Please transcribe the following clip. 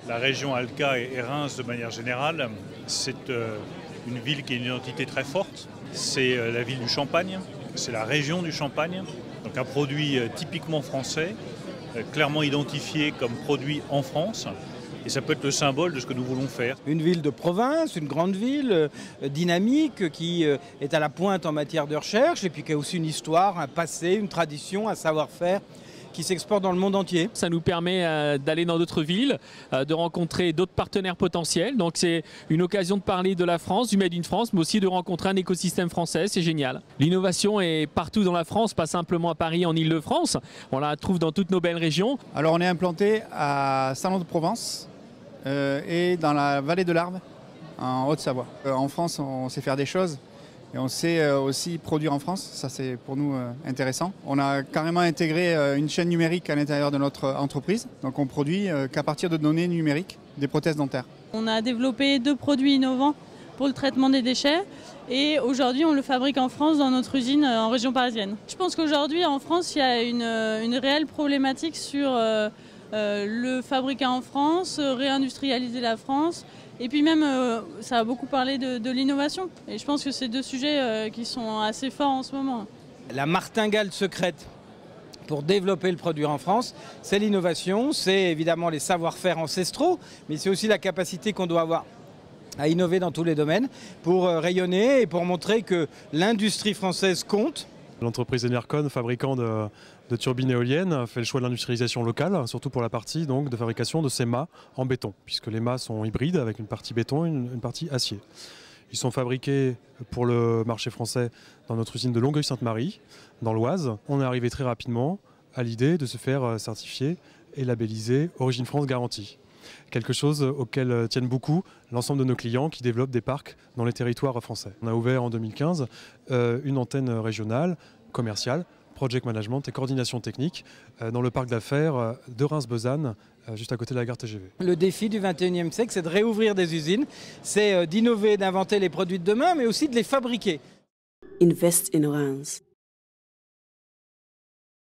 La région Alca et Reims, de manière générale, c'est une ville qui a une identité très forte. C'est la ville du Champagne, c'est la région du Champagne. Donc un produit typiquement français, clairement identifié comme produit en France. Et ça peut être le symbole de ce que nous voulons faire. Une ville de province, une grande ville dynamique qui est à la pointe en matière de recherche et puis qui a aussi une histoire, un passé, une tradition, un savoir-faire qui s'exporte dans le monde entier. Ça nous permet d'aller dans d'autres villes, de rencontrer d'autres partenaires potentiels. Donc c'est une occasion de parler de la France, du Made in France, mais aussi de rencontrer un écosystème français, c'est génial. L'innovation est partout dans la France, pas simplement à Paris, en Île-de-France. On la trouve dans toutes nos belles régions. Alors on est implanté à Salon-de-Provence et dans la vallée de l'Arve, en Haute-Savoie. En France, on sait faire des choses. Et on sait aussi produire en France, ça c'est pour nous intéressant. On a carrément intégré une chaîne numérique à l'intérieur de notre entreprise. Donc on produit qu'à partir de données numériques des prothèses dentaires. On a développé 2 produits innovants pour le traitement des déchets et aujourd'hui on le fabrique en France dans notre usine en région parisienne. Je pense qu'aujourd'hui en France il y a une réelle problématique sur le fabriquer en France, réindustrialiser la France. Et puis même, ça a beaucoup parlé de l'innovation. Et je pense que c'est 2 sujets qui sont assez forts en ce moment. La martingale secrète pour développer le produit en France, c'est l'innovation, c'est évidemment les savoir-faire ancestraux, mais c'est aussi la capacité qu'on doit avoir à innover dans tous les domaines pour rayonner et pour montrer que l'industrie française compte. L'entreprise Enercon, fabricant de turbines éoliennes, fait le choix de l'industrialisation locale, surtout pour la partie donc, de fabrication de ces mâts en béton, puisque les mâts sont hybrides avec une partie béton et une partie acier. Ils sont fabriqués pour le marché français dans notre usine de Longueuil-Sainte-Marie, dans l'Oise. On est arrivé très rapidement à l'idée de se faire certifier et labelliser Origine France Garantie. Quelque chose auquel tiennent beaucoup l'ensemble de nos clients qui développent des parcs dans les territoires français. On a ouvert en 2015 une antenne régionale, commerciale, project management et coordination technique dans le parc d'affaires de Reims-Besanne, juste à côté de la gare TGV. Le défi du 21e siècle, c'est de réouvrir des usines, c'est d'innover, d'inventer les produits de demain, mais aussi de les fabriquer. Invest in Reims.